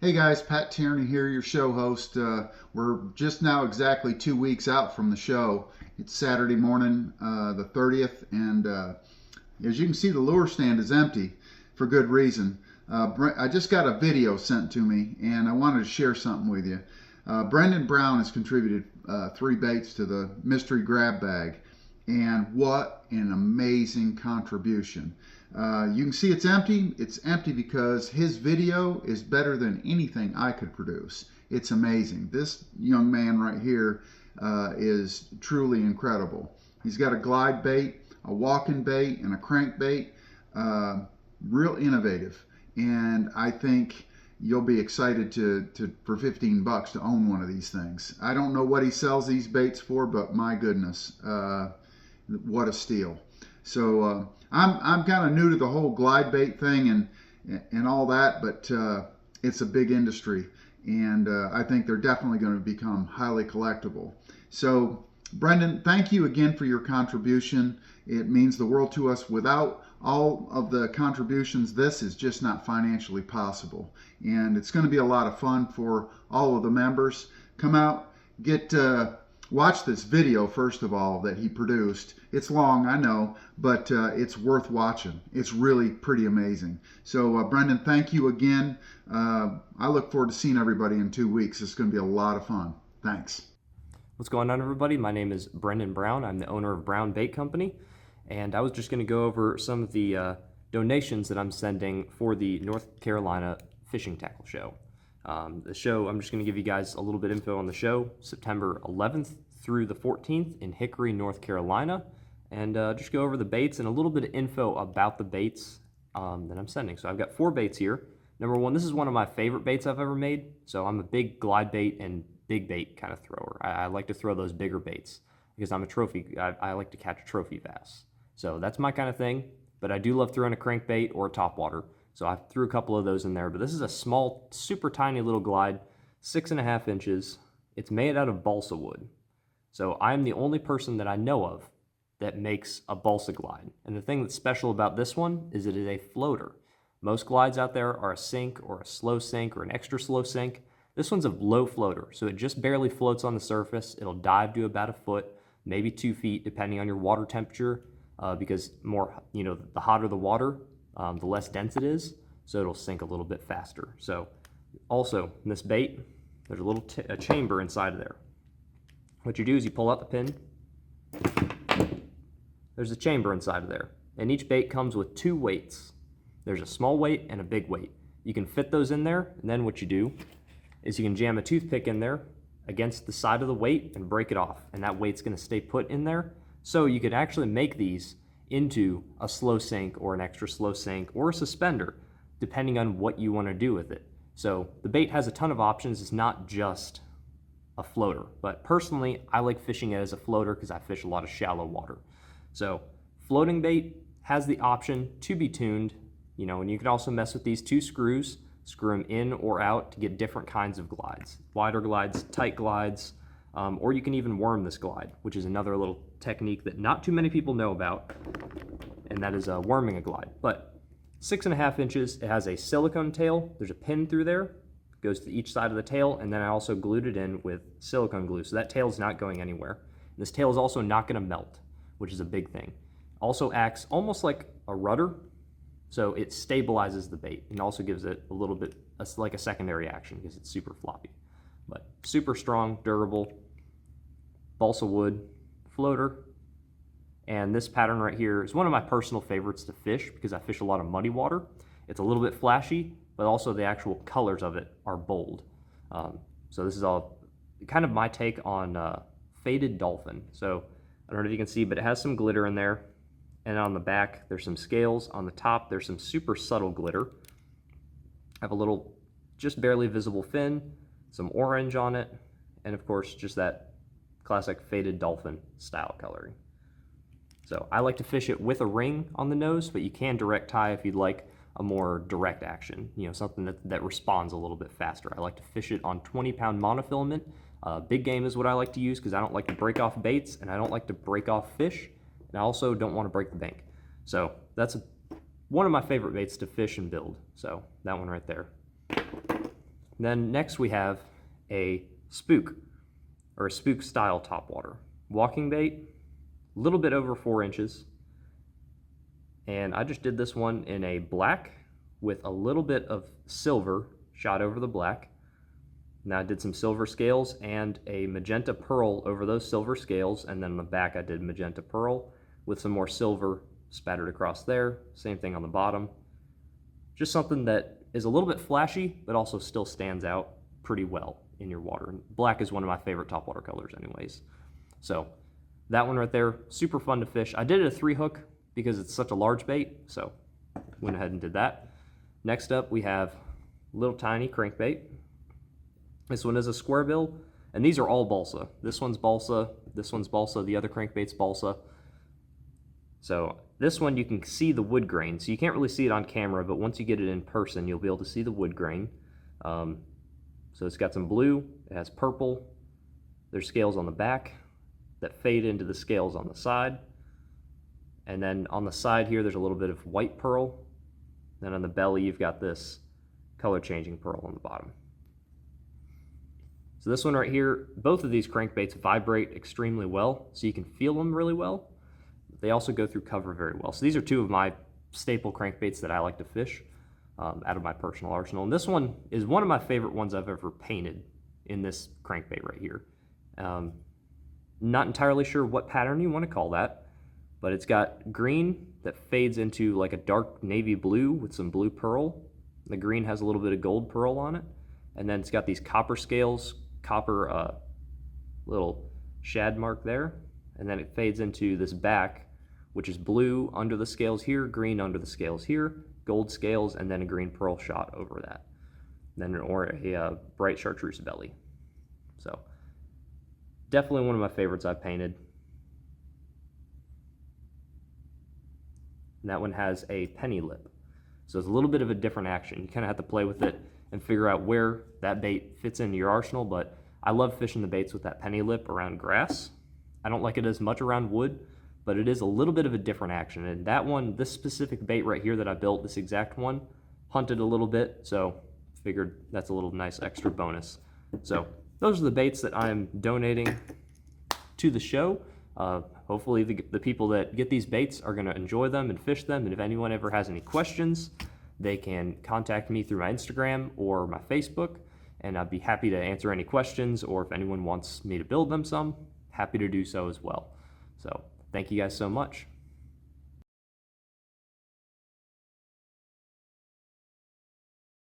Hey guys, Pat Tierney here, your show host. We're just now exactly 2 weeks out from the show. It's Saturday morning, the 30th, and as you can see, the lure stand is empty for good reason. I just got a video sent to me, and I wanted to share something with you. Brendan Brown has contributed 3 baits to the mystery grab bag, and what an amazing contribution. You can see it's empty. It's empty because his video is better than anything I could produce. It's amazing. This young man right here is truly incredible. He's got a glide bait, a walking bait, and a crankbait. Real innovative. And I think you'll be excited for 15 bucks to own one of these things. I don't know what he sells these baits for, but my goodness, what a steal. So I'm kind of new to the whole glide bait thing and all that, but it's a big industry, and I think they're definitely going to become highly collectible. So Brendan, thank you again for your contribution. It means the world to us. Without all of the contributions, this is just not financially possible, and it's going to be a lot of fun for all of the members. Come out, watch this video first of all that he produced. It's long, I know, but it's worth watching. It's really pretty amazing. So Brendan, thank you again. I look forward to seeing everybody in 2 weeks. It's going to be a lot of fun. Thanks. What's going on, everybody? My name is Brendan Brown. I'm the owner of Brown Bait Company, and I was just going to go over some of the donations that I'm sending for the North Carolina Fishing Tackle Show. The show, I'm just going to give you guys a little bit of info on the show. September 11th through the 14th in Hickory, North Carolina, and just go over the baits and a little bit of info about the baits that I'm sending. So I've got 4 baits here. Number 1, this is one of my favorite baits I've ever made. So I'm a big glide bait and big bait kind of thrower. I like to throw those bigger baits because I'm a trophy. I like to catch trophy bass. So that's my kind of thing, but I do love throwing a crankbait or a topwater. So I threw a couple of those in there, but this is a small, super tiny little glide, 6.5 inches. It's made out of balsa wood. So I'm the only person that I know of that makes a balsa glide. And the thing that's special about this one is it is a floater. Most glides out there are a sink or a slow sink or an extra slow sink. This one's a low floater, so it just barely floats on the surface. It'll dive to about a foot, maybe 2 feet, depending on your water temperature, because the hotter the water, the less dense it is, so it'll sink a little bit faster. So also in this bait, there's a little a chamber inside of there. What you do is you pull out the pin. There's a chamber inside of there, and each bait comes with 2 weights. There's a small weight and a big weight. You can fit those in there, and then what you do is you can jam a toothpick in there against the side of the weight and break it off, and that weight's going to stay put in there. So you could actually make these into a slow sink or an extra slow sink or a suspender, depending on what you want to do with it. So the bait has a ton of options. It's not just a floater, but personally I like fishing it as a floater because I fish a lot of shallow water. So floating bait has the option to be tuned, and you can also mess with these 2 screws, screw them in or out to get different kinds of glides, wider glides, tight glides, or you can even worm this glide, which is another little technique that not too many people know about, and that is worming a glide. But 6.5 inches, it has a silicone tail. There's a pin through there, goes to each side of the tail, and then I also glued it in with silicone glue, so that tail is not going anywhere. And this tail is also not going to melt, which is a big thing. Also acts almost like a rudder, so it stabilizes the bait and also gives it a little bit like a secondary action because it's super floppy. But super strong, durable, balsa wood floater. And this pattern right here is one of my personal favorites to fish because I fish a lot of muddy water. It's a little bit flashy, but also the actual colors of it are bold. So this is all kind of my take on faded dolphin. So I don't know if you can see, but it has some glitter in there. And on the back, there's some scales. On the top, there's some super subtle glitter. I have a little, just barely visible fin, some orange on it, and of course, just that classic faded dolphin style coloring. So I like to fish it with a ring on the nose, but you can direct tie if you'd like a more direct action, something that responds a little bit faster. I like to fish it on 20-pound monofilament. Big game is what I like to use because I don't like to break off baits and I don't like to break off fish, and I also don't want to break the bank. So that's one of my favorite baits to fish and build. So that one right there. Then next we have a spook, or a spook style topwater. Walking bait, a little bit over 4 inches. And I just did this one in a black with a little bit of silver shot over the black. Now I did some silver scales and a magenta pearl over those silver scales, and then on the back I did magenta pearl with some more silver spattered across there. Same thing on the bottom. Just something that is a little bit flashy, but also still stands out pretty well in your water. And black is one of my favorite topwater colors anyways. So that one right there, super fun to fish. I did it a 3-hook because it's such a large bait, so went ahead and did that. Next up we have little tiny crankbait. This one is a square bill, and these are all balsa. This one's balsa, this one's balsa, the other crankbait's balsa. So this one you can see the wood grain, so you can't really see it on camera, but once you get it in person, you'll be able to see the wood grain. So it's got some blue, it has purple, there's scales on the back that fade into the scales on the side. And then on the side here, there's a little bit of white pearl. Then on the belly, you've got this color changing pearl on the bottom. So this one right here, both of these crankbaits vibrate extremely well, so you can feel them really well. They also go through cover very well. So these are 2 of my staple crankbaits that I like to fish out of my personal arsenal. And this one is one of my favorite ones I've ever painted in this crankbait right here. Not entirely sure what pattern you want to call that, but it's got green that fades into like a dark navy blue with some blue pearl. The green has a little bit of gold pearl on it. And then it's got these copper scales, copper little shad mark there. And then it fades into this back, which is blue under the scales here, green under the scales here, gold scales, and then a green pearl shot over that. Then a bright chartreuse belly. So definitely one of my favorites I've painted. And that one has a penny lip. So it's a little bit of a different action. You kind of have to play with it and figure out where that bait fits into your arsenal, but I love fishing the baits with that penny lip around grass. I don't like it as much around wood, but it is a little bit of a different action. And that one, this specific bait right here that I built, this exact one, hunted a little bit, so figured that's a little nice extra bonus. So those are the baits that I'm donating to the show. Hopefully the people that get these baits are going to enjoy them and fish them. And if anyone ever has any questions, they can contact me through my Instagram or my Facebook, and I'd be happy to answer any questions, or if anyone wants me to build them some, happy to do so as well. So thank you guys so much.